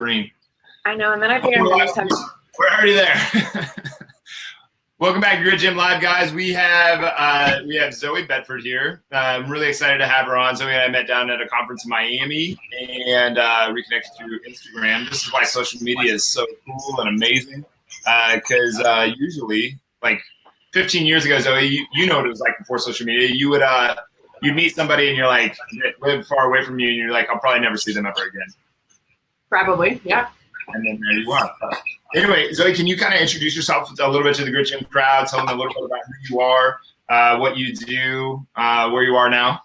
Green. I know, and then I think I'm going to have. We're already there. Welcome back to Grid Gym Live, guys. We have Zoe Bedford here. I'm really excited to have her on. Zoe and I met down at a conference in Miami and reconnected through Instagram. This is why social media is so cool and amazing. Because usually, like 15 years ago, Zoe, you know what it was like before social media. You'd meet somebody and you're like, they live far away from you, and you're like, I'll probably never see them ever again. Probably, yeah. And then there you are. Anyway, Zoe, can you kind of introduce yourself a little bit to the Grid Gym crowd? Tell them a little bit about who you are, what you do, where you are now.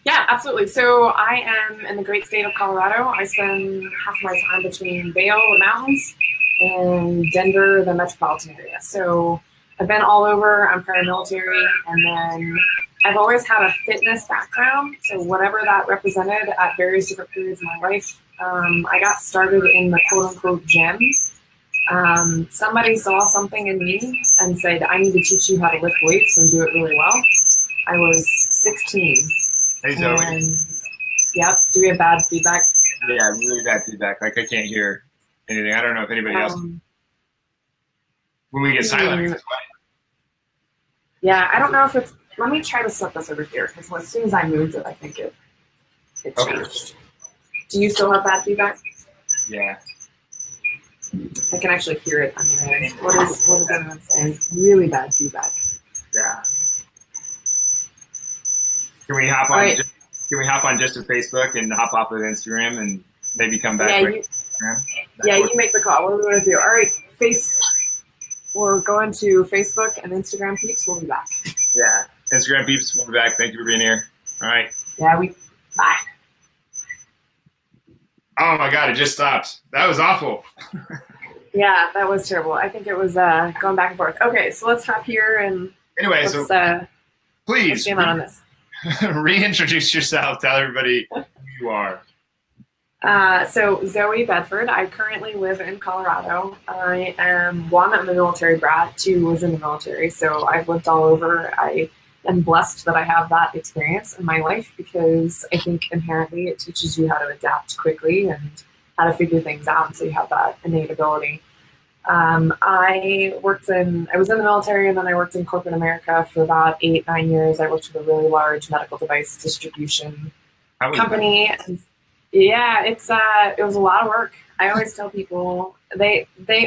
Yeah, absolutely. So I am in the great state of Colorado. I spend half my time between Vail, the mountains, and Denver, the metropolitan area. So I've been all over. I'm paramilitary, and then I've always had a fitness background. So whatever that represented at various different periods of my life. I got started in the quote-unquote gym. Somebody saw something in me and said, I need to teach you how to lift weights and do it really well. I was 16. Hey, Zoe. And, yep. Do we have bad feedback? Yeah, really bad feedback. Like, I can't hear anything. I don't know if anybody else. When we get silent, it's funny. Yeah, I don't know if it's. Let me try to set this over here, because as soon as I moved it, I think it changed. Okay. Do you still have bad feedback? Yeah. I can actually hear it on your end. What is everyone saying? Really bad feedback. Yeah. Can we hop on? Right. Can we hop on just to Facebook and hop off of Instagram and maybe come back? Yeah, you make the call. What are we going to do? All right, we're going to Facebook and Instagram peeps. We'll be back. Yeah, Instagram peeps, we'll be back. Thank you for being here. All right. Yeah, bye. Oh my God, it just stopped. That was awful. Yeah, that was terrible. I think it was going back and forth. Okay, so let's hop here and anyway, please on this. Reintroduce yourself. Tell everybody who you are. So Zoe Bedford. I currently live in Colorado. I am one, I'm a military brat. Two, was in the military. So I've lived all over. I am blessed that I have that experience in my life, because I think inherently it teaches you how to adapt quickly and how to figure things out. And so you have that innate ability. I was in the military, and then I worked in corporate America for about 8-9 years. I worked with a really large medical device distribution company. Yeah, it was a lot of work. I always tell people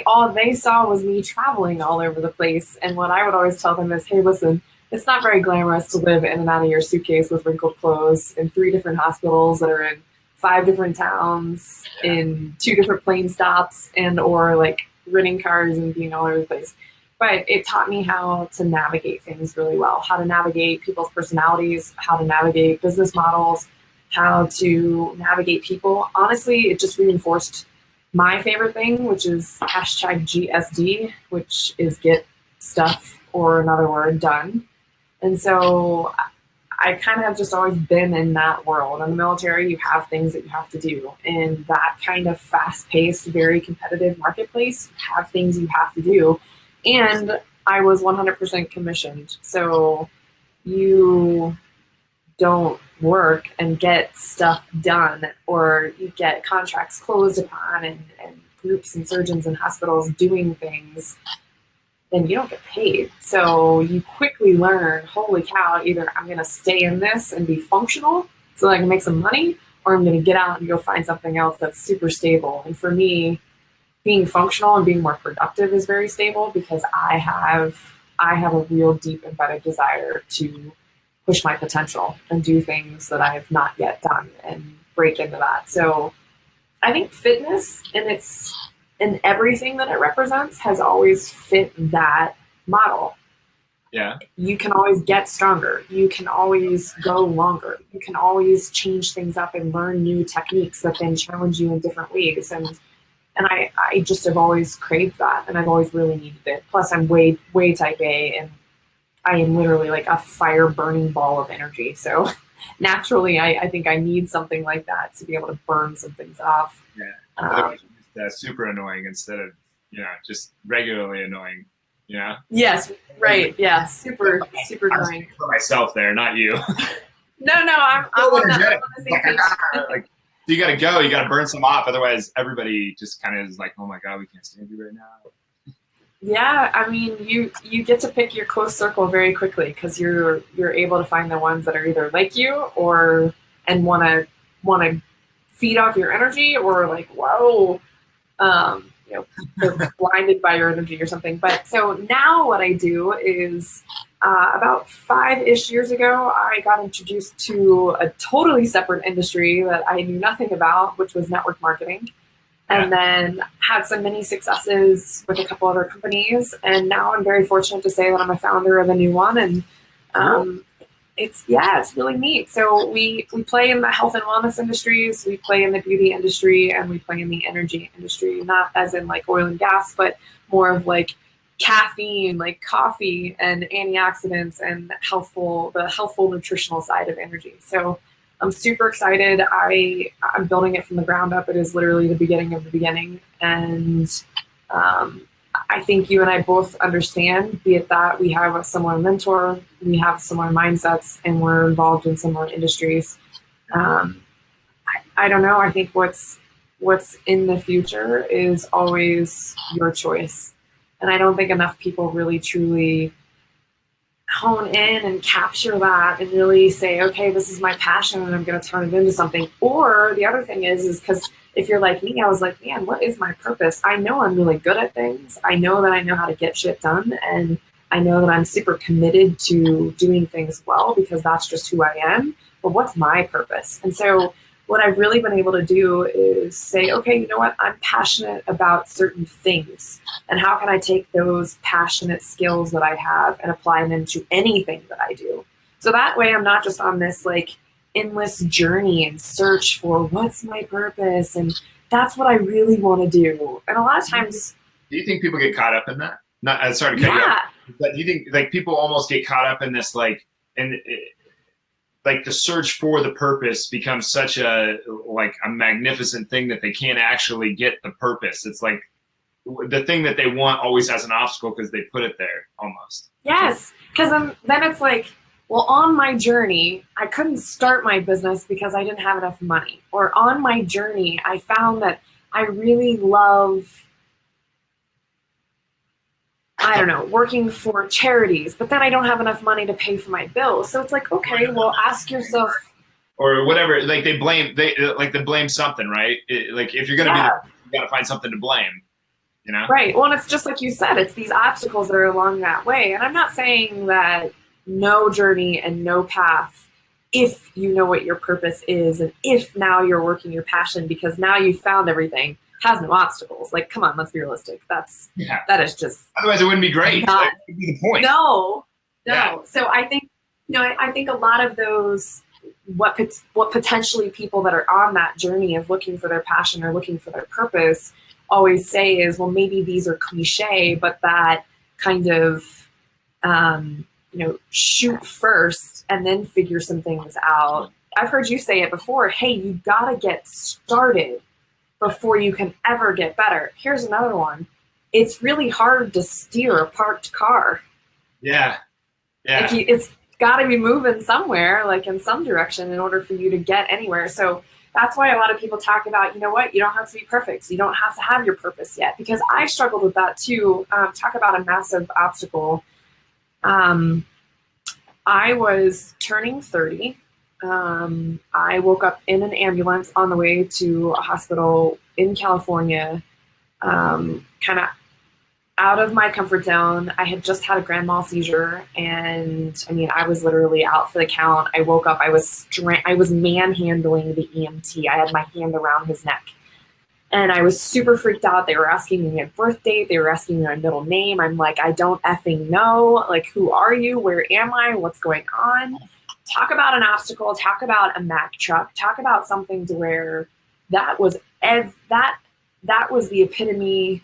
all they saw was me traveling all over the place. And what I would always tell them is, hey, listen, it's not very glamorous to live in and out of your suitcase with wrinkled clothes in 3 different hospitals that are in 5 different towns, in 2 different plane stops, or like renting cars and being all over the place. But it taught me how to navigate things really well, how to navigate people's personalities, how to navigate business models, how to navigate people. Honestly, it just reinforced my favorite thing, which is #GSD, which is get stuff, or another word, done. And so I kind of have just always been in that world. In the military, you have things that you have to do. In that kind of fast-paced, very competitive marketplace, you have things you have to do. And I was 100% commissioned. So you don't work and get stuff done, or you get contracts closed upon, and groups and surgeons and hospitals doing things, then you don't get paid. So you quickly learn, holy cow, either I'm going to stay in this and be functional so that I can make some money, or I'm going to get out and go find something else that's super stable. And for me, being functional and being more productive is very stable, because I have a real deep embedded desire to push my potential and do things that I have not yet done and break into that. So I think fitness and everything that it represents has always fit that model. Yeah. You can always get stronger. You can always go longer. You can always change things up and learn new techniques that then challenge you in different ways. And I just have always craved that, and I've always really needed it. Plus, I'm way type A, and I am literally like a fire burning ball of energy. So naturally, I think I need something like that to be able to burn some things off. Yeah. That's super annoying instead of, just regularly annoying, Yes, right. Yeah, super annoying. For myself there, not you. No, I'm on the same page. So you got to go. You got to burn some off. Otherwise, everybody just kind of is like, oh my God, we can't stand you right now. Yeah, I mean, you get to pick your close circle very quickly because you're able to find the ones that are either like you or and want to feed off your energy or like, whoa, they're blinded by your energy or something. But so now what I do is about 5-ish years ago, I got introduced to a totally separate industry that I knew nothing about, which was network marketing. And then had some mini successes with a couple other companies. And now I'm very fortunate to say that I'm a founder of a new one. And it's really neat. So we play in the health and wellness industries, we play in the beauty industry, and we play in the energy industry, not as in like oil and gas, but more of like caffeine, like coffee and antioxidants and the healthful nutritional side of energy. So I'm super excited. I'm building it from the ground up. It is literally the beginning of the beginning. And I think you and I both understand, be it that we have a similar mentor, we have similar mindsets, and we're involved in similar industries. I don't know. I think what's in the future is always your choice. And I don't think enough people really truly hone in and capture that and really say, okay, this is my passion and I'm going to turn it into something. Or the other thing is because if you're like me, I was like, man, what is my purpose? I know I'm really good at things. I know that I know how to get shit done. And I know that I'm super committed to doing things well because that's just who I am. But what's my purpose? And so what I've really been able to do is say, okay, you know what? I'm passionate about certain things. And how can I take those passionate skills that I have and apply them to anything that I do? So that way I'm not just on this like endless journey and search for what's my purpose. And that's what I really want to do. And a lot of times. Do you think people get caught up in that? Not, sorry to cut you off. But do you think like people almost get caught up in this like, like the search for the purpose becomes such a magnificent thing that they can't actually get the purpose. It's like the thing that they want always has an obstacle because they put it there almost. Yes, because then it's like, well, on my journey, I couldn't start my business because I didn't have enough money. Or on my journey, I found that I really love, I don't know, working for charities, but then I don't have enough money to pay for my bills. So it's like, okay, well, ask yourself. Or whatever, like they blame something, right? Like if you're going to you got to find something to blame, you know? Right. Well, and it's just like you said, it's these obstacles that are along that way. And I'm not saying that no journey and no path, if you know what your purpose is, and if now you're working your passion because now you've found everything, has no obstacles. Like, come on, let's be realistic. That is just. Otherwise, it wouldn't be great. That would be the point. No. Yeah. So I think, I think a lot of those, what potentially people that are on that journey of looking for their passion or looking for their purpose always say is, well, maybe these are cliche, but that kind of, shoot first and then figure some things out. I've heard you say it before. Hey, you got to get started before you can ever get better. Here's another one. It's really hard to steer a parked car. Yeah. Like it's got to be moving somewhere, like in some direction in order for you to get anywhere. So that's why a lot of people talk about, you know what, you don't have to be perfect. So you don't have to have your purpose yet, because I struggled with that too. Talk about a massive obstacle. I was turning 30. I woke up in an ambulance on the way to a hospital in California, kind of out of my comfort zone. I had just had a grand mal seizure, and I mean, I was literally out for the count. I woke up, I was manhandling the EMT. I had my hand around his neck, and I was super freaked out. They were asking me my birth date. They were asking me my middle name. I'm like, I don't effing know. Like, who are you? Where am I? What's going on? Talk about an obstacle. Talk about a Mack truck. Talk about something to where that was that was the epitome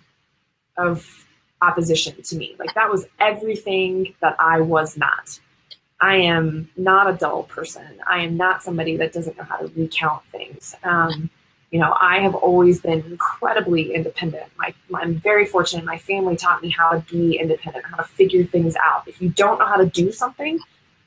of opposition to me. Like, that was everything that I was not. I am not a dull person. I am not somebody that doesn't know how to recount things. I have always been incredibly independent. I'm very fortunate. My family taught me how to be independent, how to figure things out. If you don't know how to do something,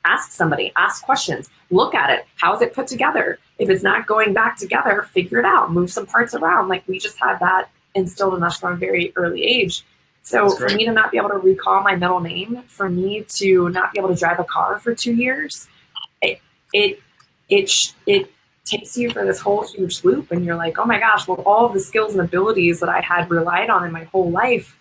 ask somebody, ask questions, look at it. How is it put together? if it's not going back together, figure it out, move some parts around. Like we just had that instilled in us from a very early age. So for me to not be able to recall my middle name, for me to not be able to drive a car for 2 years, it takes you for this whole huge loop, and you're like, oh my gosh, well, all of the skills and abilities that I had relied on in my whole life,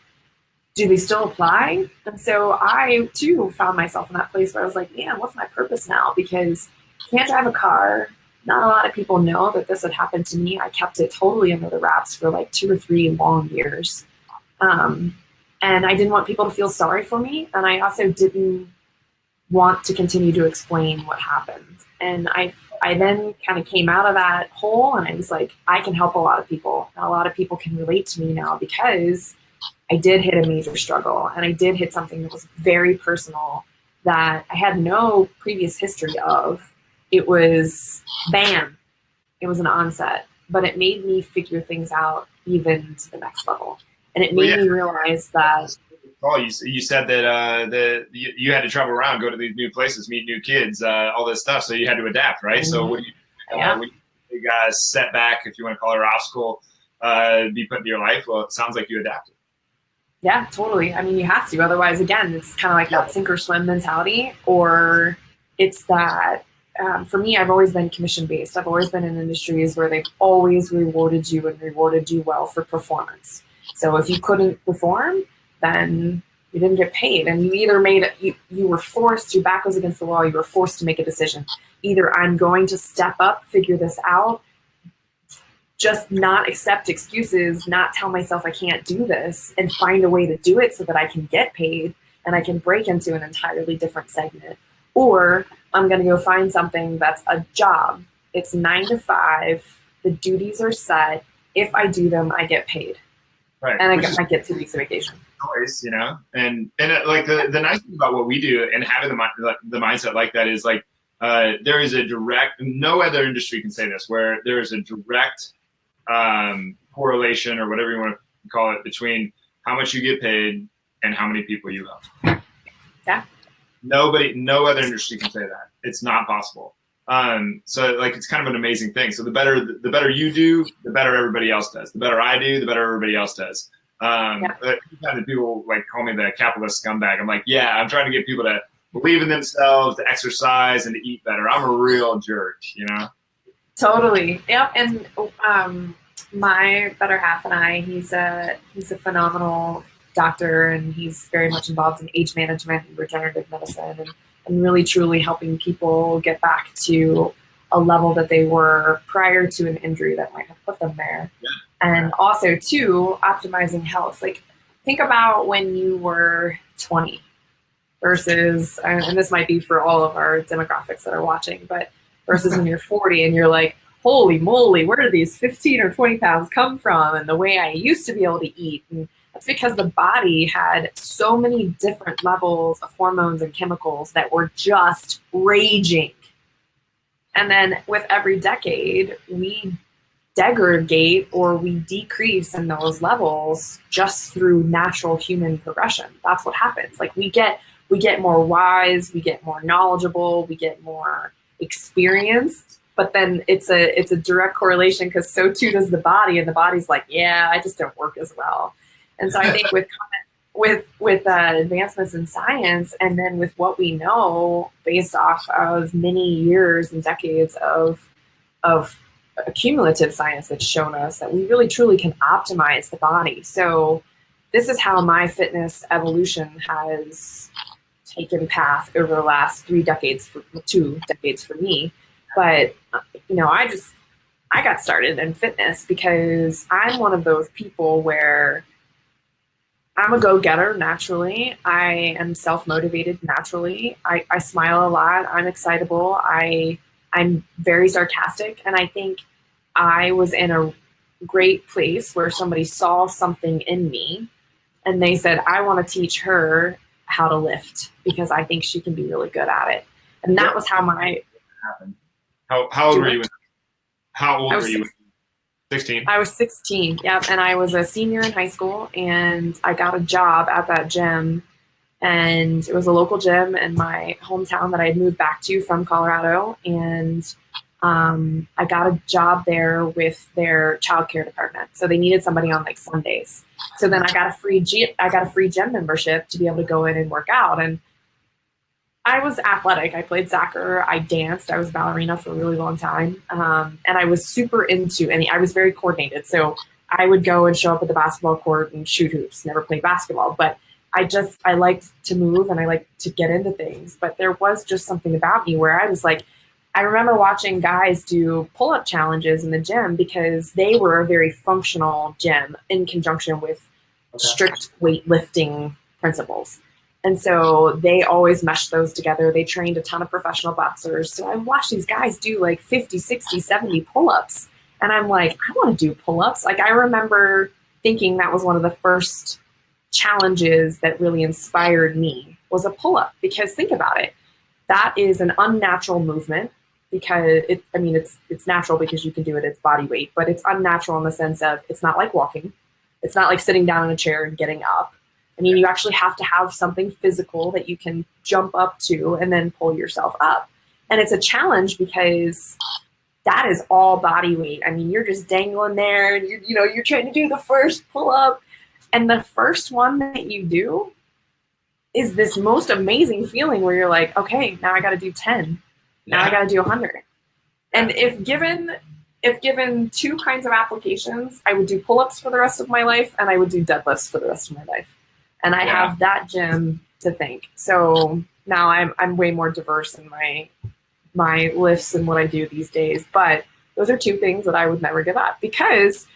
do they still apply? And so I too found myself in that place where I was like, man, what's my purpose now? Because I can't drive a car. Not a lot of people know that this had happened to me. I kept it totally under the wraps for like 2 or 3 long years. And I didn't want people to feel sorry for me. And I also didn't want to continue to explain what happened. And I then kind of came out of that hole, and I was like, I can help a lot of people. And a lot of people can relate to me now because I did hit a major struggle, and I did hit something that was very personal that I had no previous history of. It was bam. It was an onset, but it made me figure things out even to the next level. And it made me realize that. Oh, you said that you had to travel around, go to these new places, meet new kids, all this stuff. So you had to adapt, right? Mm-hmm. So what do you big setback, if you want to call it, or obstacle, be put into your life? Well, it sounds like you adapted. Yeah, totally. I mean, you have to. Otherwise, again, it's kind of like that sink or swim mentality, or it's that. For me, I've always been commission-based. I've always been in industries where they've always rewarded you and rewarded you well for performance. So if you couldn't perform, then you didn't get paid. And you either made it, you were forced, your back was against the wall, you were forced to make a decision. Either I'm going to step up, figure this out, just not accept excuses, not tell myself I can't do this, and find a way to do it so that I can get paid and I can break into an entirely different segment. Or I'm going to go find something that's a job. It's 9 to 5. The duties are set. If I do them, I get paid. Right. And I get 2 weeks of vacation. Choice, and like the nice thing about what we do and having the mindset like that is like there is a direct, no other industry can say this, where there is a direct correlation or whatever you want to call it between how much you get paid and how many people you help. Yeah. No other industry can say that. It's not possible. So like it's kind of an amazing thing. So the better you do, the better everybody else does. The better I do, the better everybody else does. People like call me the capitalist scumbag. I'm like, yeah, I'm trying to get people to believe in themselves, to exercise, and to eat better. I'm a real jerk, Totally. Yep. And my better half and I, he's a phenomenal doctor, and he's very much involved in age management and regenerative medicine, and really truly helping people get back to a level that they were prior to an injury that might have put them there. Yeah. And also too, optimizing health. Like think about when you were 20 versus, and this might be for all of our demographics that are watching, but versus when you're 40 and you're like, holy moly, where do these 15 or 20 pounds come from? And the way I used to be able to eat. And that's because the body had so many different levels of hormones and chemicals that were just raging. And then with every decade, we degrade or we decrease in those levels just through natural human progression. That's what happens. Like we get more wise, we get more knowledgeable, we get more experienced, but then it's a direct correlation because so too does the body, and the body's like, yeah, I just don't work as well. And so I think with advancements in science, and then with what we know based off of many years and decades of accumulative science that's shown us that we really truly can optimize the body. So this is how my fitness evolution has taken path over the last 2 decades for me. But I got started in fitness because I'm one of those people where I'm a go-getter naturally. I am self-motivated naturally. I smile a lot. I'm excitable. I'm very sarcastic. And I think I was in a great place where somebody saw something in me and they said, I want to teach her how to lift because I think she can be really good at it. And that was how my happened. How old were you? How old were you? 16? I was 16, yep. And I was a senior in high school, and I got a job at that gym. And it was a local gym in my hometown that I had moved back to from Colorado. And I got a job there with their childcare department. So they needed somebody on like Sundays. So then I got a free gym membership to be able to go in and work out. And I was athletic. I played soccer. I danced. I was a ballerina for a really long time. And I was super into I was very coordinated. So I would go and show up at the basketball court and shoot hoops, never played basketball. But I liked to move and I liked to get into things. But there was just something about me where I was like, I remember watching guys do pull-up challenges in the gym because they were a very functional gym in conjunction with strict weightlifting principles. And so they always meshed those together. They trained a ton of professional boxers. So I watched these guys do like 50, 60, 70 pull-ups. And I'm like, I want to do pull-ups. Like I remember thinking that was one of the first challenges that really inspired me was a pull-up. Because think about it. That is an unnatural movement because it's natural because you can do it, it's body weight, but it's unnatural in the sense of it's not like walking. It's not like sitting down in a chair and getting up. I mean, you actually have to have something physical that you can jump up to and then pull yourself up. And it's a challenge because that is all body weight. I mean, you're just dangling there and you're trying to do the first pull up. And the first one that you do is this most amazing feeling where you're like, okay, now I got to do 10. Now I got to do 100. And if given two kinds of applications, I would do pull-ups for the rest of my life and I would do deadlifts for the rest of my life. And I have that gym to thank. So now I'm way more diverse in my lifts and what I do these days. But those are two things that I would never give up because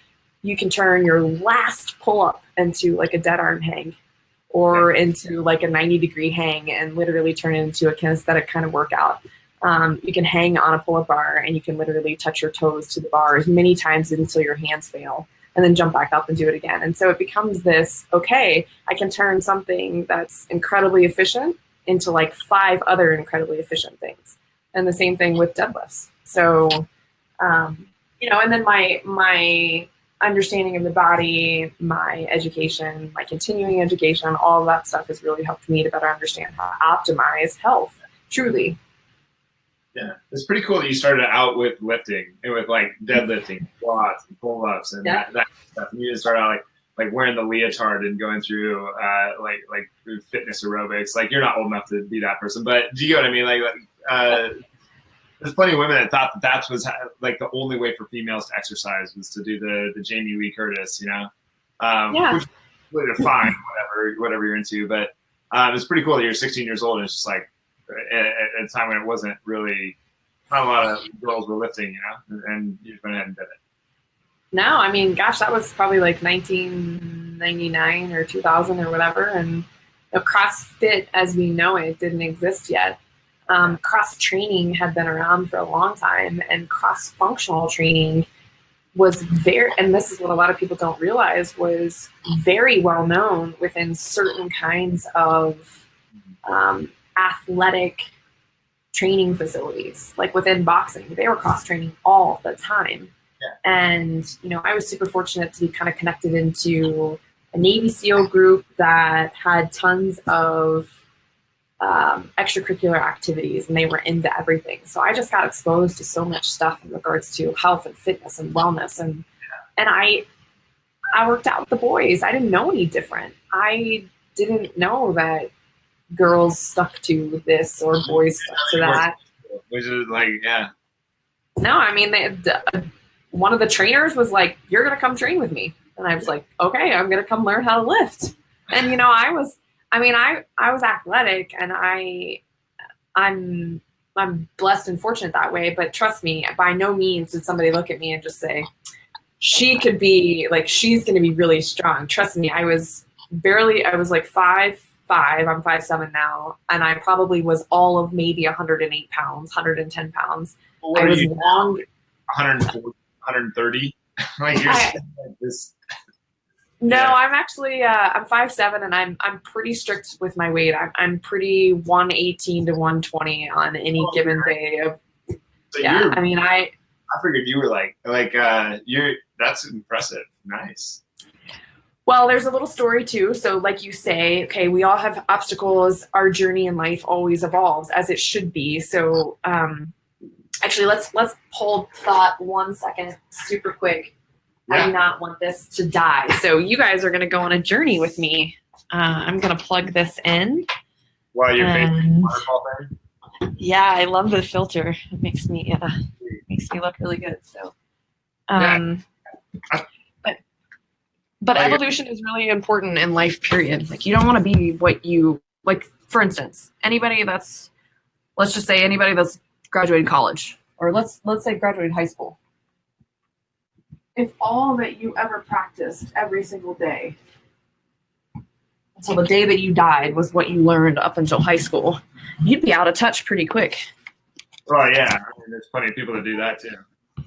you can turn your last pull-up into like a dead arm hang or into like a 90-degree hang and literally turn it into a kinesthetic kind of workout. You can hang on a pull-up bar and you can literally touch your toes to the bar as many times until your hands fail and then jump back up and do it again. And so it becomes this, okay, I can turn something that's incredibly efficient into like 5 other incredibly efficient things. And the same thing with deadlifts. So, and then my understanding of the body, my education, my continuing education, all of that stuff has really helped me to better understand how to optimize health, truly. Yeah, it's pretty cool that you started out with lifting and with like deadlifting, squats, and pull-ups, and that stuff. And you just start out like wearing the leotard and going through like fitness aerobics. Like you're not old enough to be that person, but do you get what I mean? There's plenty of women that thought that was like the only way for females to exercise was to do the Jamie Lee Curtis, which is really fine, whatever you're into. But it's pretty cool that you're 16 years old and it's just like at a time when it wasn't really, not a lot of girls were lifting, and you just went ahead and did it. No, I mean, gosh, that was probably like 1999 or 2000 or whatever. And CrossFit as we know it didn't exist yet. Cross training had been around for a long time, and cross functional training was and this is what a lot of people don't realize, was very well known within certain kinds of athletic training facilities. Like within boxing, they were cross training all the time. Yeah. And, I was super fortunate to be kind of connected into a Navy SEAL group that had tons of extracurricular activities, and they were into everything. So I just got exposed to so much stuff in regards to health and fitness and wellness. And I worked out with the boys. I didn't know any different. I didn't know that girls stuck to this or boys stuck to that. Which is like, yeah. No, I mean, one of the trainers was like, "You're going to come train with me." And I was like, "Okay, I'm going to come learn how to lift." And, I was athletic, and I'm blessed and fortunate that way. But trust me, by no means did somebody look at me and just say, she could be like, she's going to be really strong. Trust me, I was like 5'5". I'm 5'7" now. And I probably was all of maybe 108 pounds, 110 pounds. Well, I was long. 140, 130. Like you're like this. No, I'm actually I'm 5'7", and I'm pretty strict with my weight. I'm pretty 118 to 120 on any given day of. So I figured you were like that's impressive. Nice. Well, there's a little story too. So like you say, okay, we all have obstacles. Our journey in life always evolves, as it should be. So Actually, let's hold thought 1 second, super quick. Yeah. I do not want this to die. So you guys are going to go on a journey with me. I'm going to plug this in. Wow, your favorite waterfall thing? Yeah, I love the filter. It makes me look really good. So, but evolution is really important in life, period. Like, you don't want to be what you, like, for instance, let's just say anybody that's graduated college, or let's say graduated high school. If all that you ever practiced every single day until the day that you died was what you learned up until high school, you'd be out of touch pretty quick. Well, yeah. I mean, there's plenty of people that do that too.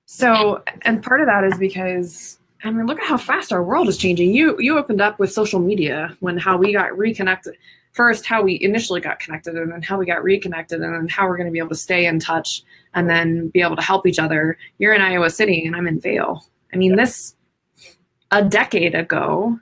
So, and part of that is because, I mean, look at how fast our world is changing. You opened up with social media when how we got reconnected. First, how we initially got connected, and then how we got reconnected, and then how we're going to be able to stay in touch and then be able to help each other. You're in Iowa City and I'm in Vail. I mean, a decade ago,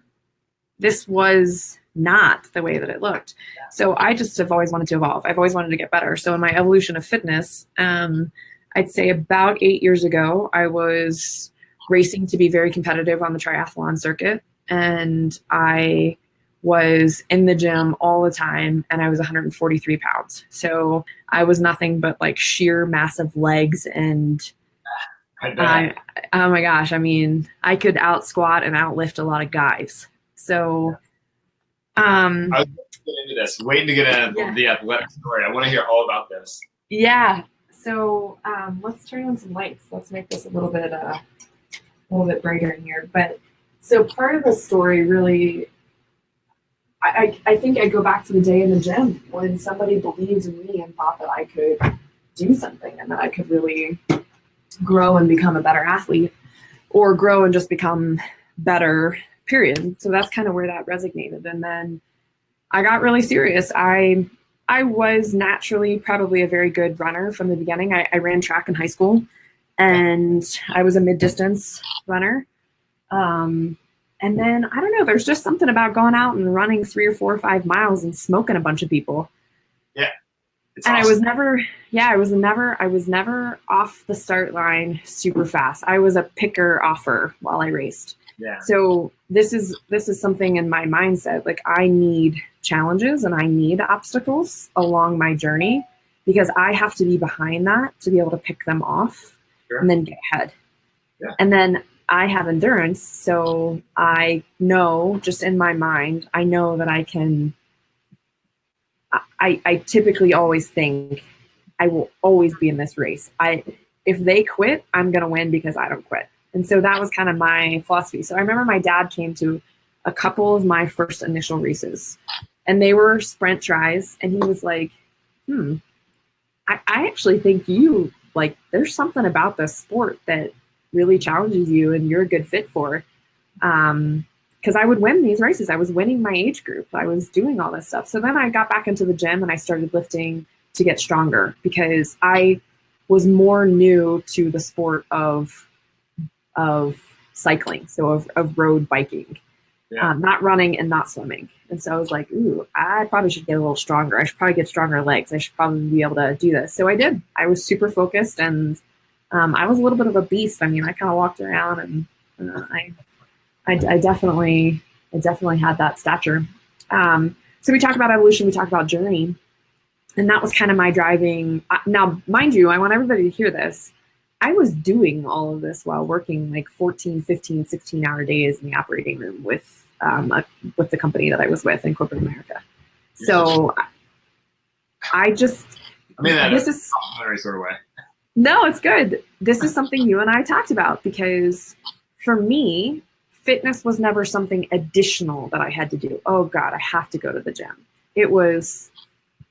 this was not the way that it looked. So I just have always wanted to evolve. I've always wanted to get better. So in my evolution of fitness, I'd say about 8 years ago, I was racing to be very competitive on the triathlon circuit. And I was in the gym all the time, and I was 143 pounds. So I was nothing but like sheer massive legs. And oh my gosh, I mean, I could out squat and outlift a lot of guys. So I was waiting to get into the athletic story. I want to hear all about this. Yeah. So let's turn on some lights. Let's make this a little bit brighter in here. But so part of the story really, I think I go back to the day in the gym when somebody believed in me and thought that I could do something and that I could really grow and become a better athlete, or grow and just become better, period. So that's kind of where that resonated. And then I got really serious. I was naturally probably a very good runner from the beginning. I ran track in high school, and I was a mid-distance runner. And then, I don't know, there's just something about going out and running 3 or 4 or 5 miles and smoking a bunch of people. Yeah. And awesome. I was never off the start line super fast. I was a picker offer while I raced. Yeah. So this is something in my mindset. Like, I need challenges and I need obstacles along my journey, because I have to be behind that to be able to pick them off and then get ahead. Yeah. And then I have endurance, so I know, just in my mind, I know that I can. I typically always think I will always be in this race. If they quit, I'm gonna win because I don't quit. And so that was kind of my philosophy. So I remember my dad came to a couple of my first initial races, and they were sprint tries, and he was like, I actually think there's something about this sport that really challenges you and you're a good fit for. Because I would win these races. I was winning my age group. I was doing all this stuff. So then I got back into the gym and I started lifting to get stronger, because I was more new to the sport of cycling, so of road biking, not running and not swimming. And so I was like, ooh, I probably should get a little stronger. I should probably get stronger legs. I should probably be able to do this. So I did. I was super focused, and I was a little bit of a beast. I mean, I kind of walked around, and I definitely had that stature. So we talked about evolution, we talked about journey, and that was kind of my driving. Now, mind you, I want everybody to hear this. I was doing all of this while working like 14, 15, 16-hour days in the operating room with the company that I was with in corporate America. So this is a very sort of way. No, it's good. This is something you and I talked about, because for me, fitness was never something additional that I had to do. Oh God, I have to go to the gym. It was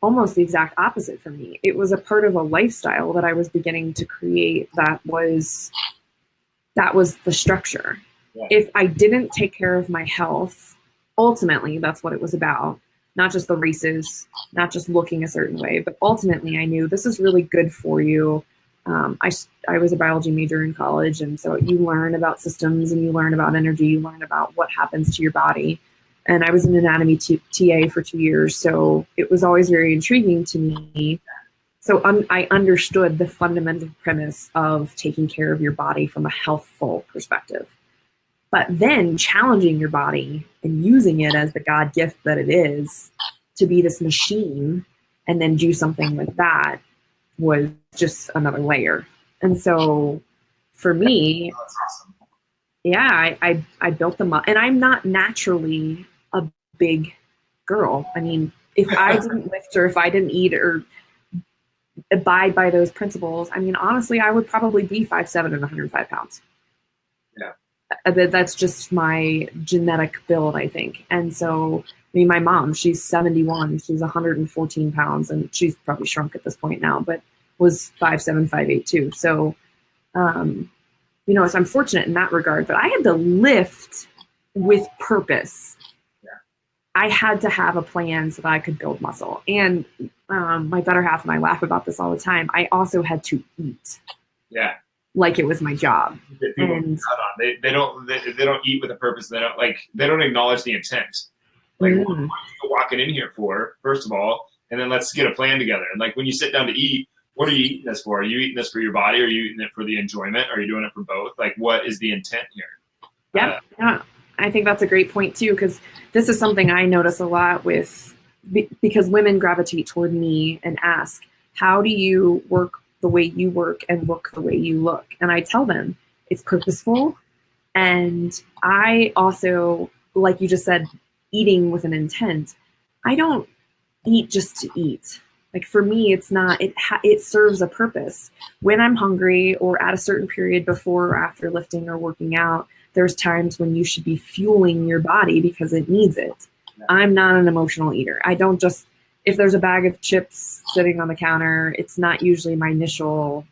almost the exact opposite for me. It was a part of a lifestyle that I was beginning to create that was the structure. Yeah. If I didn't take care of my health, ultimately that's what it was about. Not just the races, not just looking a certain way, but ultimately I knew this is really good for you. I was a biology major in college, and so you learn about systems and you learn about energy, you learn about what happens to your body. And I was an anatomy TA for 2 years, so it was always very intriguing to me. I understood the fundamental premise of taking care of your body from a healthful perspective. But then challenging your body and using it as the God gift that it is to be this machine and then do something with that was just another layer. And so for me, That's awesome. yeah, I built them up. And I'm not naturally a big girl. I mean, if I didn't lift or if I didn't eat or abide by those principles, I mean, honestly, I would probably be 5'7" and 105 pounds. Yeah. That's just my genetic build, I think. And so, I mean, my mom, she's 71, she's 114 pounds, and she's probably shrunk at this point now, but was 5'7", 5'8" too. So, you know, so I'm fortunate in that regard, but I had to lift with purpose. Yeah. I had to have a plan so that I could build muscle. And my better half and I laugh about this all the time. I also had to eat. Yeah. Like it was my job. And they don't eat with a purpose. They don't acknowledge the intent. Like, what are you walking in here for, first of all, and then let's get a plan together. And like when you sit down to eat, what are you eating this for? Are you eating this for your body? Are you eating it for the enjoyment? Are you doing it for both? Like, what is the intent here? Yeah. I think that's a great point too, because this is something I notice a lot with, because women gravitate toward me and ask, how do you work the way you work and look the way you look? And I tell them it's purposeful. And I also, like you just said, eating with an intent. I don't eat just to eat. Like for me, it's not, it serves a purpose. When I'm hungry or at a certain period before or after lifting or working out, there's times when you should be fueling your body because it needs it. Yeah. I'm not an emotional eater. I don't just, if there's a bag of chips sitting on the counter, it's not usually my initial,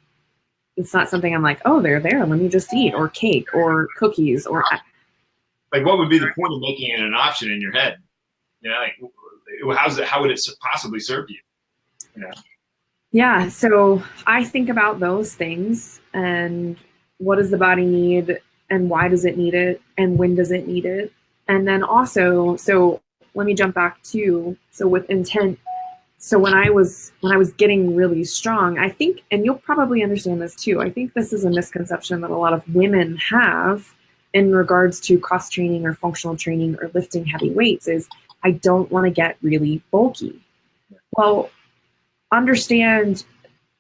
it's not something I'm like, oh, they're there, let me just eat, or cake or cookies or. Like, what would be the point of making it an option in your head? You know, like, how would it possibly serve you? Yeah, so I think about those things and what does the body need and why does it need it and when does it need it? And then also, so let me jump back to, so with intent, so when I was getting really strong, I think, and you'll probably understand this too, I think this is a misconception that a lot of women have in regards to cross training or functional training or lifting heavy weights is, I don't want to get really bulky. Well, understand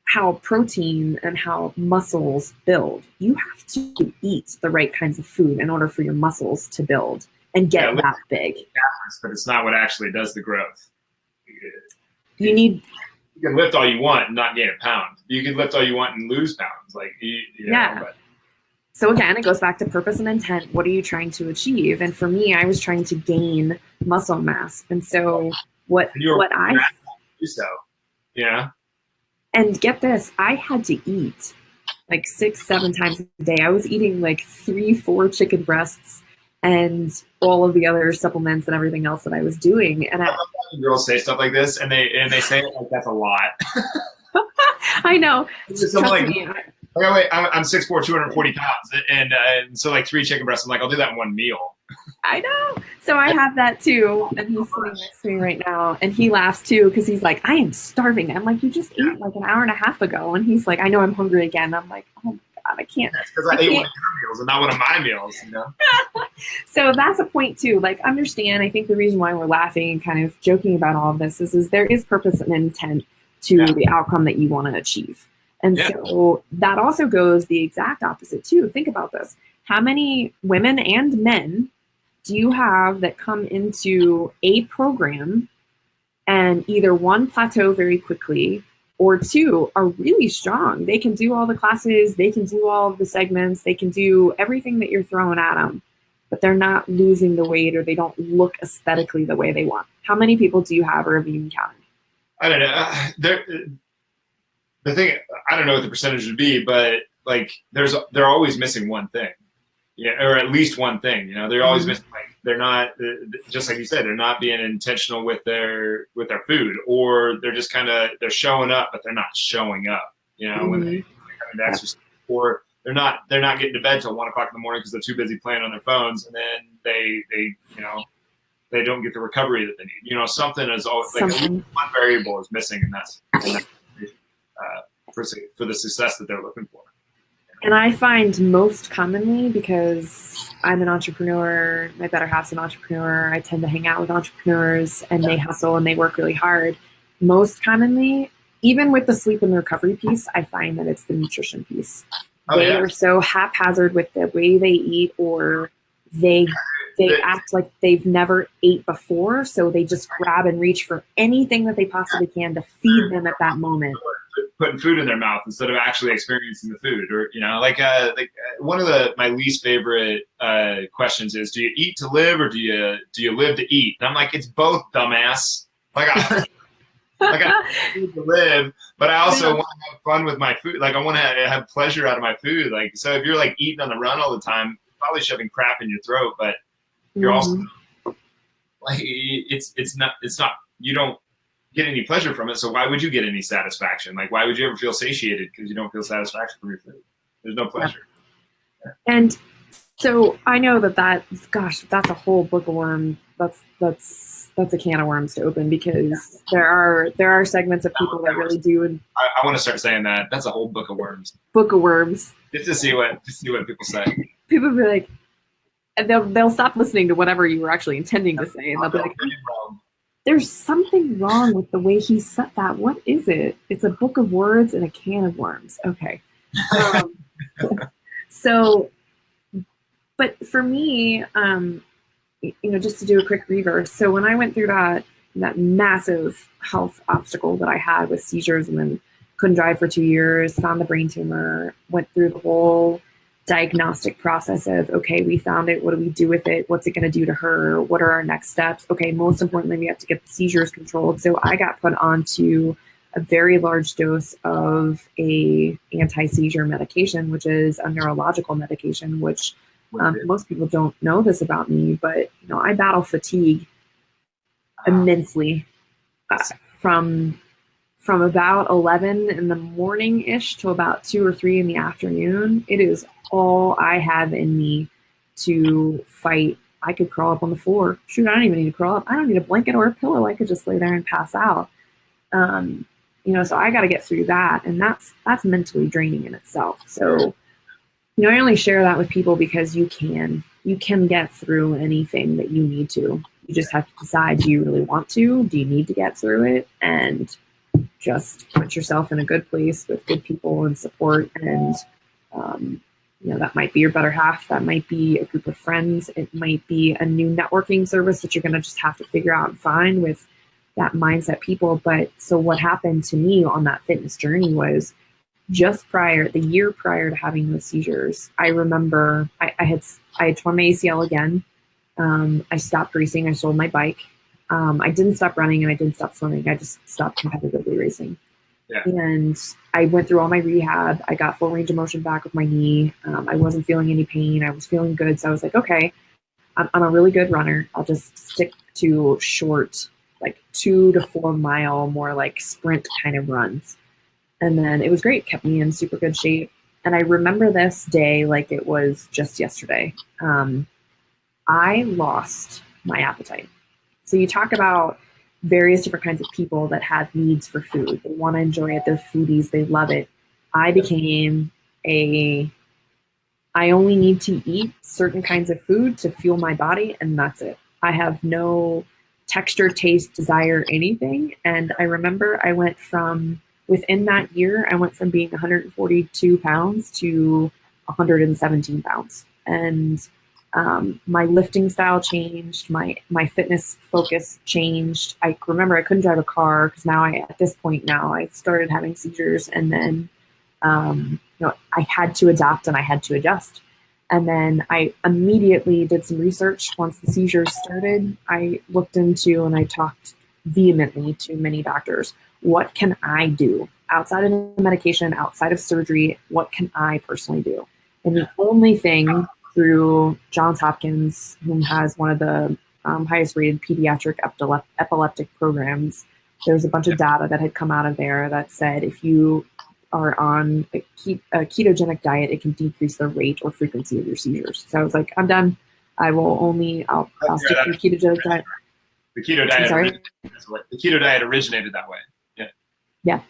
how protein and how muscles build. You have to eat the right kinds of food in order for your muscles to build and get that big. But it's not what actually does the growth. You can lift all you want and not gain a pound. You can lift all you want and lose pounds. Like, you know, but. So again, it goes back to purpose and intent. What are you trying to achieve? And for me, I was trying to gain muscle mass. And so yeah. And get this, I had to eat like 6-7 times a day. I was eating like 3-4 chicken breasts and all of the other supplements and everything else that I was doing. And girls say stuff like this, and they say it like that's a lot. I know. I'm 6'4", 240 pounds, and so like 3 chicken breasts. I'm like, I'll do that in one meal. I know. So I have that too, and he's sitting next to me right now, and he laughs too because he's like, I am starving. I'm like, you just ate like an hour and a half ago, and he's like, I know I'm hungry again. I'm like, oh my God, I can't. Because I ate one of your meals and not one of my meals, you know. So that's a point too. Like, understand. I think the reason why we're laughing and kind of joking about all of this is there is purpose and intent to the outcome that you want to achieve. And so that also goes the exact opposite too. Think about this. How many women and men do you have that come into a program and either one, plateau very quickly, or two, are really strong? They can do all the classes, they can do all of the segments, they can do everything that you're throwing at them, but they're not losing the weight or they don't look aesthetically the way they want. How many people do you have, or have you even counted? I don't know. The thing, I don't know what the percentage would be, but like they're always missing one thing. Yeah, or at least one thing, you know, they're always missing, like, they're not, just like you said, they're not being intentional with their food, or they're just they're showing up, but they're not showing up, you know, when they come into exercise, or they're not getting to bed till 1 o'clock in the morning because they're too busy playing on their phones, and then they you know, they don't get the recovery that they need. You know, something is always, like, one variable is missing, and that's for the success that they're looking for. And I find most commonly, because I'm an entrepreneur, my better half's an entrepreneur, I tend to hang out with entrepreneurs and they hustle and they work really hard. Most commonly, even with the sleep and recovery piece, I find that it's the nutrition piece. They are so haphazard with the way they eat, or they act like they've never ate before, so they just grab and reach for anything that they possibly can to feed them at that moment. Putting food in their mouth instead of actually experiencing the food, or one of my least favorite questions is, do you eat to live or do you live to eat? And I'm like, it's both, dumbass. I need to live, but I also want to have fun with my food. Like, I want to have pleasure out of my food. Like, so if you're like eating on the run all the time, you're probably shoving crap in your throat, but you're also like, it's not, you don't get any pleasure from it. So why would you get any satisfaction? Like, why would you ever feel satiated? Because you don't feel satisfaction from your food. There's no pleasure. Yeah. And so I know that's a whole book of worms. That's a can of worms to open, because there are segments of people that really do. And I want to start saying that. That's a whole book of worms. Book of worms. Just to see what people say. People be like, and they'll stop listening to whatever you were actually intending to say, and they'll be like, there's something wrong with the way he said that. What is it? It's a book of words and a can of worms. Okay. So, but for me, just to do a quick reverse. So when I went through that massive health obstacle that I had with seizures, and then couldn't drive for 2 years, found the brain tumor, went through the whole diagnostic process of, okay, we found it. What do we do with it? What's it going to do to her? What are our next steps? Okay, most importantly, we have to get the seizures controlled. So I got put onto a very large dose of a anti-seizure medication, which is a neurological medication, which most people don't know this about me, but I battle fatigue immensely from about 11 in the morning-ish to about 2 or 3 in the afternoon. It is all I have in me to fight. I could crawl up on the floor. Shoot, I don't even need to crawl up. I don't need a blanket or a pillow. I could just lay there and pass out. So I got to get through that. And that's mentally draining in itself. So, I only share that with people because you can get through anything that you need to. You just have to decide, do you really want to? Do you need to get through it? And just put yourself in a good place with good people and support. And, that might be your better half. That might be a group of friends. It might be a new networking service that you're going to just have to figure out and find with that mindset people. But so what happened to me on that fitness journey was the year prior to having those seizures, I remember I had torn my ACL again. I stopped racing. I sold my bike. I didn't stop running and I didn't stop swimming. I just stopped competitively racing. Yeah. And I went through all my rehab. I got full range of motion back with my knee. I wasn't feeling any pain. I was feeling good. So I was like, okay, I'm a really good runner. I'll just stick to short, like 2 to 4 mile, more like sprint kind of runs. And then it was great. Kept me in super good shape. And I remember this day like it was just yesterday. I lost my appetite. So you talk about various different kinds of people that have needs for food. They want to enjoy it. They're foodies. They love it. I became I only need to eat certain kinds of food to fuel my body, and that's it. I have no texture, taste, desire, anything. And I remember within that year, I went from being 142 pounds to 117 pounds. And my lifting style changed. My fitness focus changed. I remember I couldn't drive a car because at this point I started having seizures, and then I had to adapt and I had to adjust. And then I immediately did some research once the seizures started. I looked into and I talked vehemently to many doctors. What can I do outside of the medication, outside of surgery? What can I personally do? And the only thing, through Johns Hopkins, who has one of the highest rated pediatric epileptic programs, there's a bunch of data that had come out of there that said if you are on a ketogenic diet, it can decrease the rate or frequency of your seizures. So I was like, I'm done. I'll stick to the ketogenic diet. The keto diet. The keto diet originated that way. Yeah. Yeah.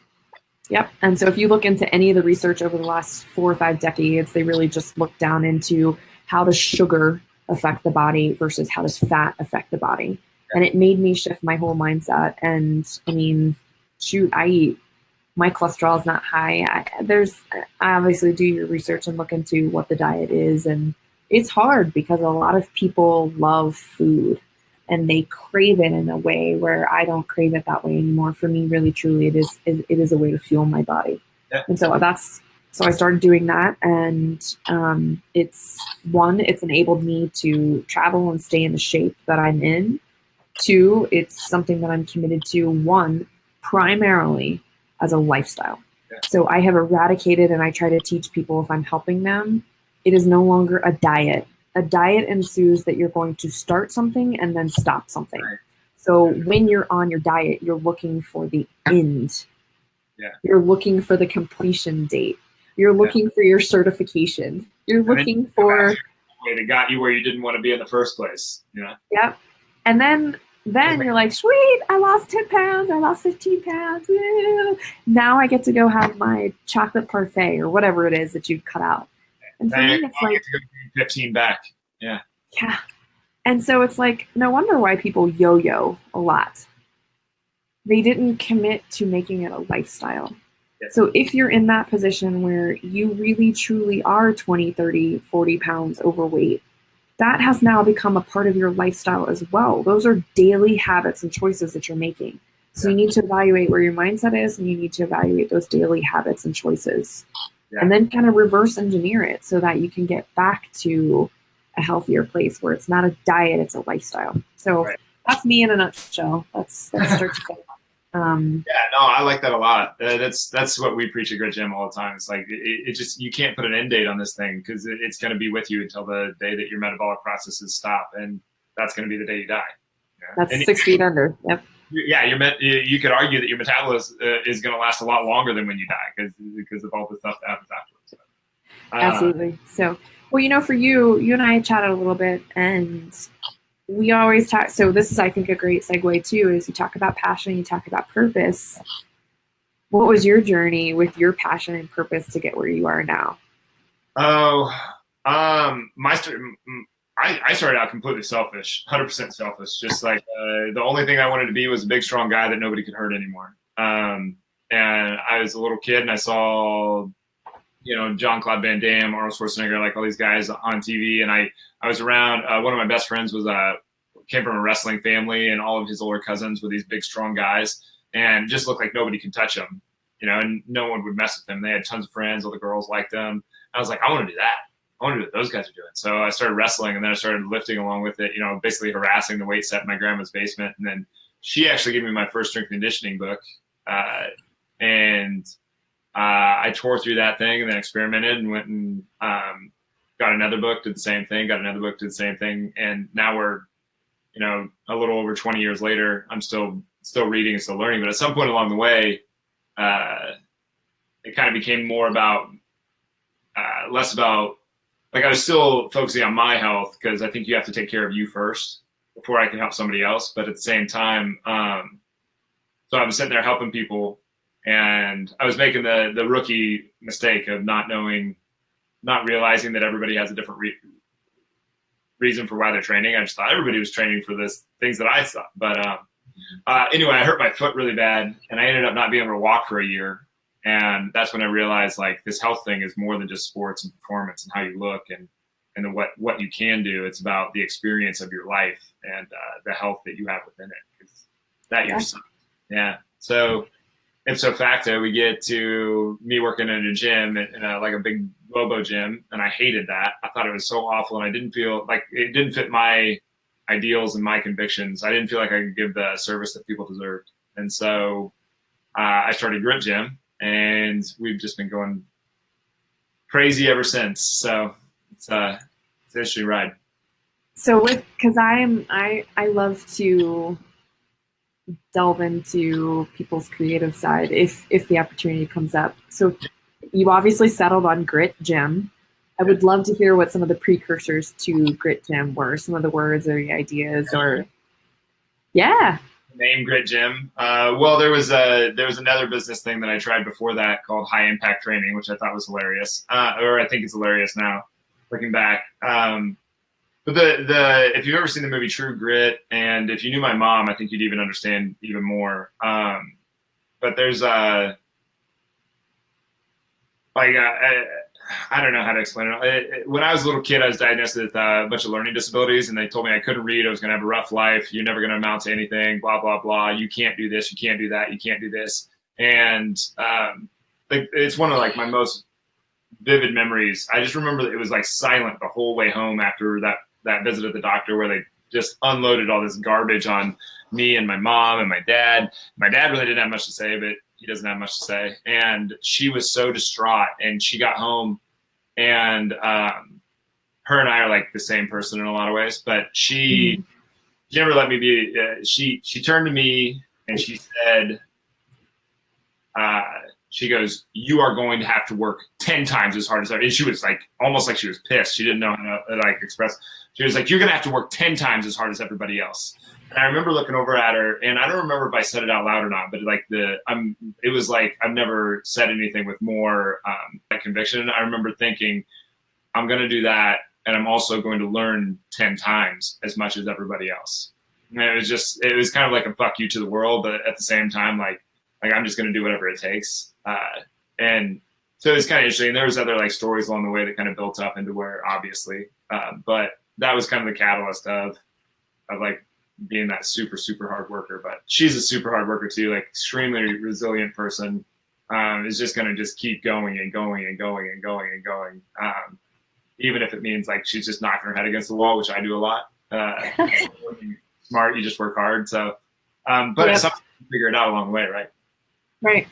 Yep. And so if you look into any of the research over the last 4 or 5 decades, they really just look down into how does sugar affect the body versus how does fat affect the body. And it made me shift my whole mindset. And I mean, shoot, my cholesterol is not high. I obviously do your research and look into what the diet is. And it's hard because a lot of people love food and they crave it in a way where I don't crave it that way anymore. For me, really, truly, it is a way to fuel my body. Yeah. And so I started doing that, and it's enabled me to travel and stay in the shape that I'm in. Two, it's something that I'm committed to. One, primarily as a lifestyle. Yeah. So I have eradicated, and I try to teach people if I'm helping them, it is no longer a diet. A diet ensues that you're going to start something and then stop something. Right. So when you're on your diet, you're looking for the end. Yeah. You're looking for the completion date. You're looking for your certification. You're looking for way that got you where you didn't want to be in the first place. Yeah. Yep. And then you're like, sweet, I lost 10 pounds, I lost 15 pounds. Woo. Now I get to go have my chocolate parfait or whatever it is that you cut out. And for me, it's like, get to go 15 back. Yeah. Yeah. And so it's like, no wonder why people yo-yo a lot. They didn't commit to making it a lifestyle. Yeah. So if you're in that position where you really truly are 20, 30, 40 pounds overweight, that has now become a part of your lifestyle as well. Those are daily habits and choices that you're making. So you need to evaluate where your mindset is, and you need to evaluate those daily habits and choices. Yeah. And then kind of reverse engineer it so that you can get back to a healthier place where it's not a diet, it's a lifestyle. So that's me in a nutshell. That's start to finish. I like that a lot. That's what we preach at Grit Gym all the time. It's like it just, you can't put an end date on this thing because it's going to be with you until the day that your metabolic processes stop, and that's going to be the day you die. Yeah? That's 6 feet under. Yep. Yeah, you could argue that your metabolism is going to last a lot longer than when you die because of all the stuff that happens afterwards. So, absolutely. So, well, for you and I chatted a little bit, and we always talk. So this is, I think, a great segue too. Is you talk about passion, you talk about purpose. What was your journey with your passion and purpose to get where you are now? I started out completely selfish, 100% selfish. Just like the only thing I wanted to be was a big, strong guy that nobody could hurt anymore. And I was a little kid, and I saw, Jean-Claude Van Damme, Arnold Schwarzenegger, like all these guys on TV. And I was around. One of my best friends came from a wrestling family, and all of his older cousins were these big, strong guys, and just looked like nobody could touch them. And no one would mess with them. They had tons of friends. All the girls liked them. I was like, I want to do that. I want to do what those guys are doing. So I started wrestling, and then I started lifting along with it, basically harassing the weight set in my grandma's basement. And then she actually gave me my first strength conditioning book. I tore through that thing and then experimented and went and got another book, did the same thing, got another book, did the same thing. And now we're, a little over 20 years later, I'm still reading and still learning. But at some point along the way, it kind of became more about, less about, like, I was still focusing on my health because I think you have to take care of you first before I can help somebody else. But at the same time, so I was sitting there helping people, and I was making the rookie mistake of not realizing that everybody has a different reason for why they're training. I just thought everybody was training for this things that I thought. But anyway, I hurt my foot really bad, and I ended up not being able to walk for a year. And that's when I realized, like, this health thing is more than just sports and performance and how you look and what you can do. It's about the experience of your life and the health that you have within it. 'Cause that yourself. Yeah. So ipso facto, we get to me working in a gym, like a big Bobo gym, and I hated that. I thought it was so awful, and I didn't feel like it didn't fit my ideals and my convictions. I didn't feel like I could give the service that people deserved. And so I started Grit Gym, and we've just been going crazy ever since. So it's an interesting ride. So because I love to delve into people's creative side if the opportunity comes up. So you obviously settled on Grit Gym. I would love to hear what some of the precursors to Grit Gym were, some of the words or the ideas or. Yeah. name Grit Gym. Well, there was another business thing that I tried before that called High Impact Training, which I thought was hilarious, or I think it's hilarious now, looking back. But the if you've ever seen the movie True Grit, and if you knew my mom, I think you'd even understand even more. But there's like I don't know how to explain it. When I was a little kid, I was diagnosed with a bunch of learning disabilities, and they told me I couldn't read. I was going to have a rough life. You're never going to amount to anything. Blah blah blah. You can't do this. You can't do that. You can't do this. And it's one of like my most vivid memories. I just remember that it was like silent the whole way home after that visit at the doctor, where they just unloaded all this garbage on me and my mom and my dad. My dad really didn't have much to say, but he doesn't have much to say. And she was so distraught, and she got home, and her and I are like the same person in a lot of ways, but she never let me be, she turned to me and she said, she goes, "You are going to have to work 10 times as hard as ever." And she was like, almost like she was pissed. She didn't know how to like express. She was like, "You're going to have to work 10 times as hard as everybody else." And I remember looking over at her, and I don't remember if I said it out loud or not, but like it was like, I've never said anything with more conviction. I remember thinking, I'm going to do that, and I'm also going to learn 10 times as much as everybody else. And it was kind of like a fuck you to the world, but at the same time, like I'm just going to do whatever it takes. And so it was kind of interesting. There was other like stories along the way that kind of built up into where, obviously, but that was kind of the catalyst of like being that super, super hard worker. But she's a super hard worker too, like extremely resilient person. Is just going to just keep going and going and going and going and going. Even if it means like she's just knocking her head against the wall, which I do a lot. Smart, you just work hard. So, but it's something to figure it out along the way, right? Right.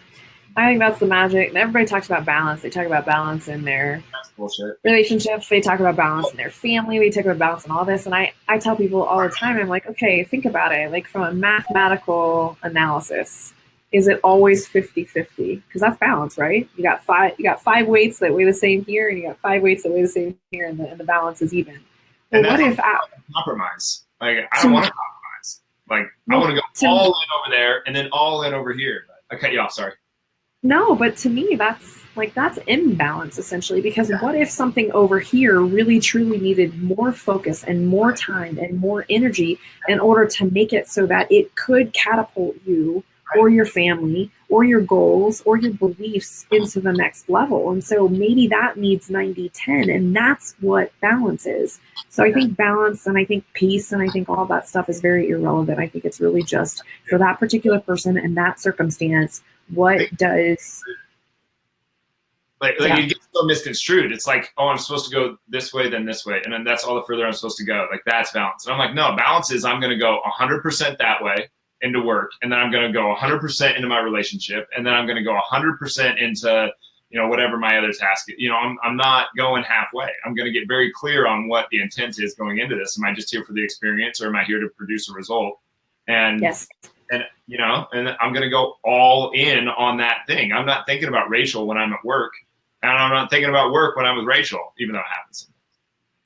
I think that's the magic. Everybody talks about balance. They talk about balance in their relationships. They talk about balance in their family. We talk about balance in all this. And I tell people all the time, I'm like, okay, think about it. Like from a mathematical analysis, is it always 50-50? Because that's balance, right? You got five weights that weigh the same here, and you got 5 weights that weigh the same here, and the balance is even. Well, what if compromise? Like I don't want to compromise. Like I want to go all in over there and then all in over here. But I cut you off. Sorry. No, but to me, that's imbalance essentially, because what if something over here really truly needed more focus and more time and more energy in order to make it so that it could catapult you or your family or your goals or your beliefs into the next level? And so maybe that needs 90-10, and that's what balance is. So I think balance, and I think peace, and I think all that stuff is very irrelevant. I think it's really just for that particular person and that circumstance. What does like it gets so misconstrued. It's like, oh, I'm supposed to go this way, then this way, and then that's all the further I'm supposed to go. Like that's balance. And I'm like, no, balance is I'm going to go 100% that way into work, and then I'm going to go 100% into my relationship, and then I'm going to go 100% into whatever my other task is. I'm not going halfway. I'm going to get very clear on what the intent is going into this. Am I just here for the experience, or am I here to produce a result? And yes. And I'm going to go all in on that thing. I'm not thinking about Rachel when I'm at work, and I'm not thinking about work when I'm with Rachel, even though it happens.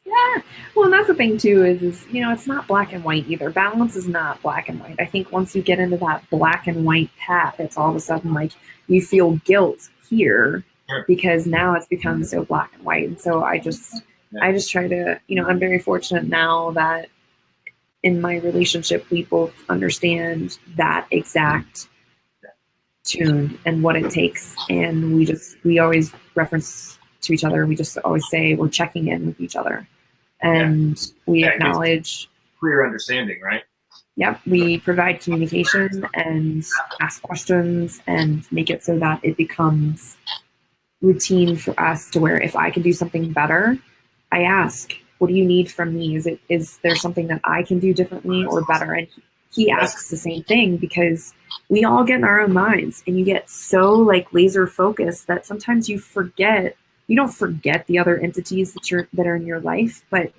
Yeah. Well, and that's the thing too, is it's not black and white either. Balance is not black and white. I think once you get into that black and white path, it's all of a sudden like you feel guilt here because now it's become so black and white. And so I just try to, I'm very fortunate now that in my relationship, we both understand that exact tune and what it takes. And we always reference to each other. We just always say we're checking in with each other, and we acknowledge clear understanding, right? Yep. We provide communication and ask questions and make it so that it becomes routine for us, to where if I can do something better, I ask, what do you need from me? Is there something that I can do differently or better? And he asks the same thing, because we all get in our own minds, and you get so like laser focused that sometimes you don't forget the other entities that are in your life, but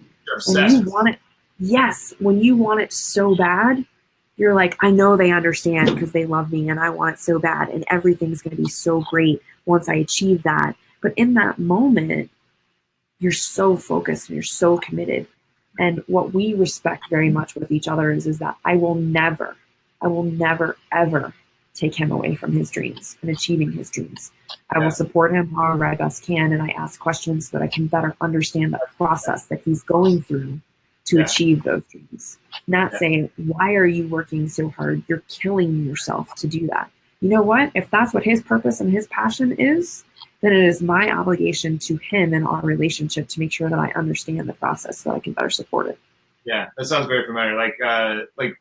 when you want it, when you want it so bad, you're like, I know they understand because they love me, and I want it so bad, and everything's going to be so great once I achieve that. But in that moment, you're so focused and you're so committed. And what we respect very much with each other is that I will never, I will never, ever take him away from his dreams and achieving his dreams. I will support him however I best can, and I ask questions so that I can better understand the process that he's going through to achieve those dreams. Not saying, why are you working so hard? You're killing yourself to do that. You know what? If that's what his purpose and his passion is, then it is my obligation to him and our relationship to make sure that I understand the process so that I can better support it. Yeah, that sounds very familiar. Like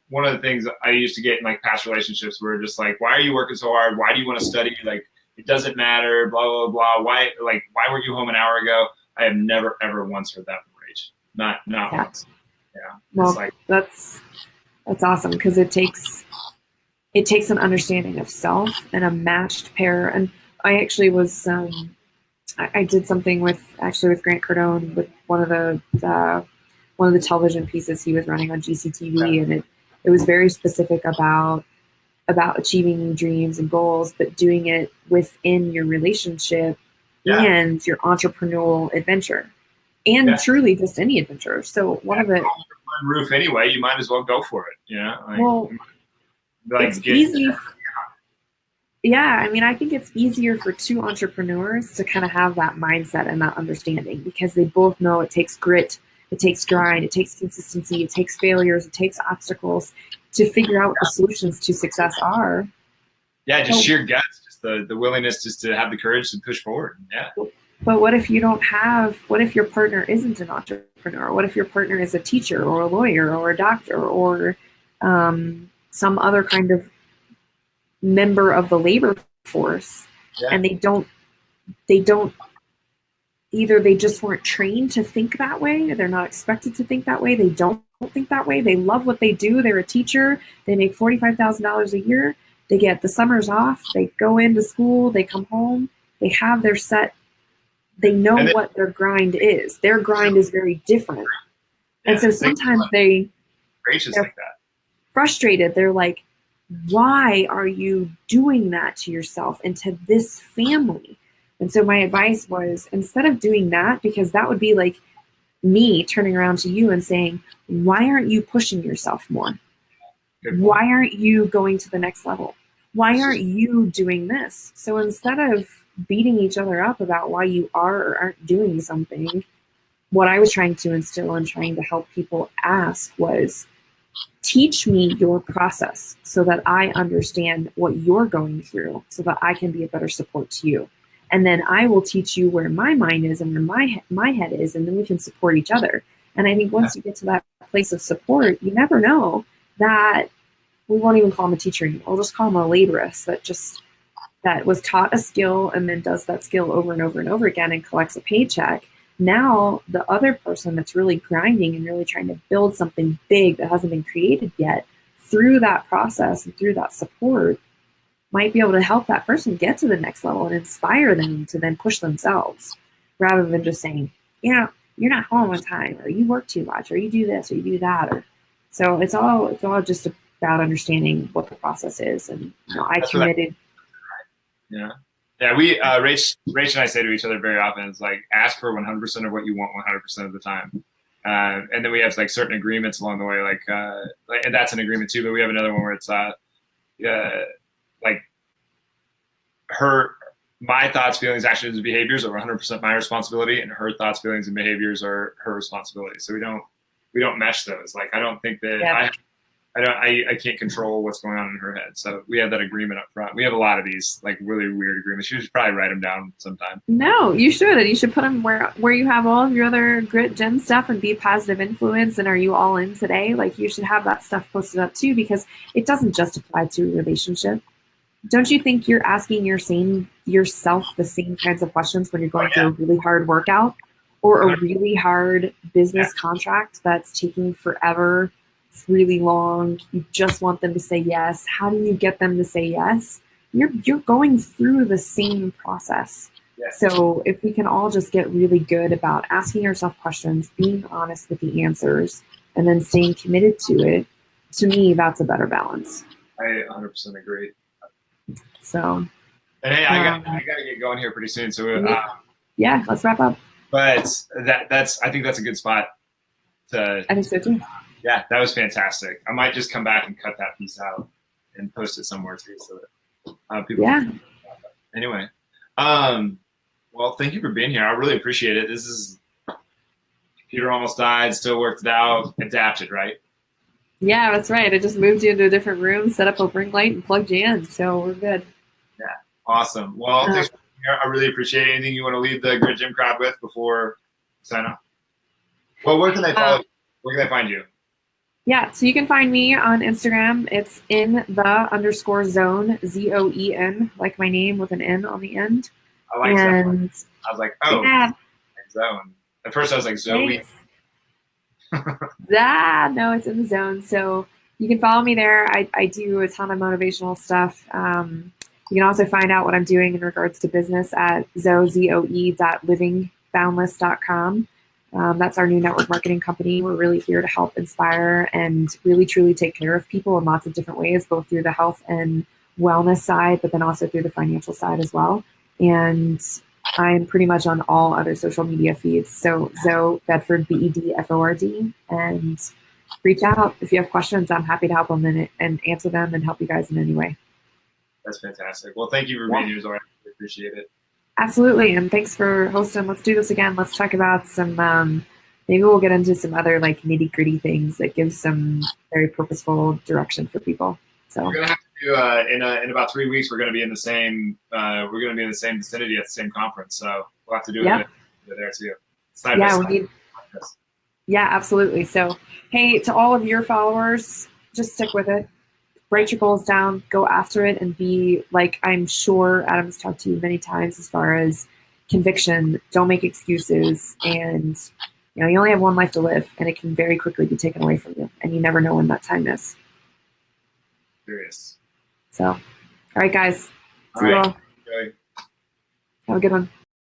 one of the things I used to get in like past relationships were just like, why are you working so hard? Why do you want to study? Like, it doesn't matter, blah, blah, blah. Why weren't you home an hour ago? I have never, ever once heard that from Rach. Not once. Yeah. Well, like, that's awesome, because it takes an understanding of self and a matched pair. And I actually was, I did something with Grant Cardone with one of the television pieces he was running on GCTV, and it was very specific about achieving dreams and goals, but doing it within your relationship and your entrepreneurial adventure, and truly just any adventure. So one of it, one roof anyway, you might as well go for it. You know, well, it's easy. Yeah, I mean, I think it's easier for two entrepreneurs to kind of have that mindset and that understanding, because they both know it takes grit, it takes grind, it takes consistency, it takes failures, it takes obstacles to figure out what the solutions to success are. Yeah, just sheer guts, just the willingness just to have the courage to push forward. Yeah. But what if your partner isn't an entrepreneur? What if your partner is a teacher or a lawyer or a doctor or some other kind of member of the labor force, and they don't either they just weren't trained to think that way, they're not expected to think that way, they don't think that way, they love what they do, they're a teacher, they make $45,000 a year, they get the summers off, they go into school, they come home, they have their set, they know what their grind is. Their grind is very different. And so sometimes they're like that. Frustrated. They're like, why are you doing that to yourself and to this family? And so my advice was, instead of doing that, because that would be like me turning around to you and saying, why aren't you pushing yourself more? Why aren't you going to the next level? Why aren't you doing this? So instead of beating each other up about why you are or aren't doing something, what I was trying to instill and trying to help people ask was, teach me your process so that I understand what you're going through, so that I can be a better support to you. And then I will teach you where my mind is and where my head is, and then we can support each other. And I think once you get to that place of support, you never know that, we won't even call him a teacher anymore. We'll just call him a laborist that was taught a skill and then does that skill over and over and over again and collects a paycheck. Now the other person that's really grinding and really trying to build something big that hasn't been created yet, through that process and through that support, might be able to help that person get to the next level and inspire them to then push themselves, rather than just saying, you're not home on time, or you work too much, or you do this, or you do that. So it's all just about understanding what the process is. And I committed. Yeah. Yeah, Rach and I say to each other very often, it's like, ask for 100% of what you want 100% of the time. And then we have like certain agreements along the way, and that's an agreement too, but we have another one where it's like my thoughts, feelings, actions, and behaviors are 100% my responsibility, and her thoughts, feelings, and behaviors are her responsibility. So we don't mesh those. Like, I don't think that I can't control what's going on in her head. So we have that agreement up front. We have a lot of these like really weird agreements. You should probably write them down sometime. No, you should. You should put them where you have all of your other grit gym stuff and be a positive influence. And are you all in today? Like, you should have that stuff posted up too, because it doesn't just apply to a relationship. Don't you think you're asking yourself the same kinds of questions when you're going through a really hard workout or a really hard business contract that's taking forever? Really long, you just want them to say yes. How do you get them to say yes? You're going through the same process. So if we can all just get really good about asking ourselves questions, being honest with the answers, and then staying committed to it, to me, that's a better balance. I 100% agree. So, and hey, I gotta get going here pretty soon. So let's wrap up. But I think that's a good spot. I think so too. Yeah, that was fantastic. I might just come back and cut that piece out. and post it somewhere too, so that people. Yeah. Can anyway, well, thank you for being here. I really appreciate it. This is computer almost died, still worked it out, adapted, right? Yeah, that's right. I just moved you into a different room, set up a ring light, and plugged you in, so we're good. Yeah, awesome. Well, thanks for being here. I really appreciate it. Anything you want to leave the Grid Gym crowd with before sign off? Well, where can they follow you? Where can they find you? Yeah, so you can find me on Instagram. It's _zone, ZOEN, like my name with an N on the end. I like that. I was like, oh, yeah. Zone. At first I was like, Zoe. No, it's in the zone. So you can follow me there. I do a ton of motivational stuff. You can also find out what I'm doing in regards to business at zoe.livingboundless.com. That's our new network marketing company. We're really here to help inspire and really truly take care of people in lots of different ways, both through the health and wellness side, but then also through the financial side as well. And I'm pretty much on all other social media feeds. So Zoe Bedford, BEDFORD, and reach out if you have questions. I'm happy to help them and answer them and help you guys in any way. That's fantastic. Well, thank you for being here, Zoe. I appreciate it. Absolutely, and thanks for hosting. Let's do this again. Let's talk about some, maybe we'll get into some other like nitty gritty things that give some very purposeful direction for people. So we're gonna have to do in about 3 weeks. We're gonna be in the same vicinity at the same conference. So we'll have to do it there too. Yeah, absolutely. So hey, to all of your followers, just stick with it. Write your goals down, go after it, and be like, I'm sure Adam's talked to you many times as far as conviction. Don't make excuses. And you only have one life to live, and it can very quickly be taken away from you. And you never know when that time is. Serious. So, all right, guys. All right. Have a good one.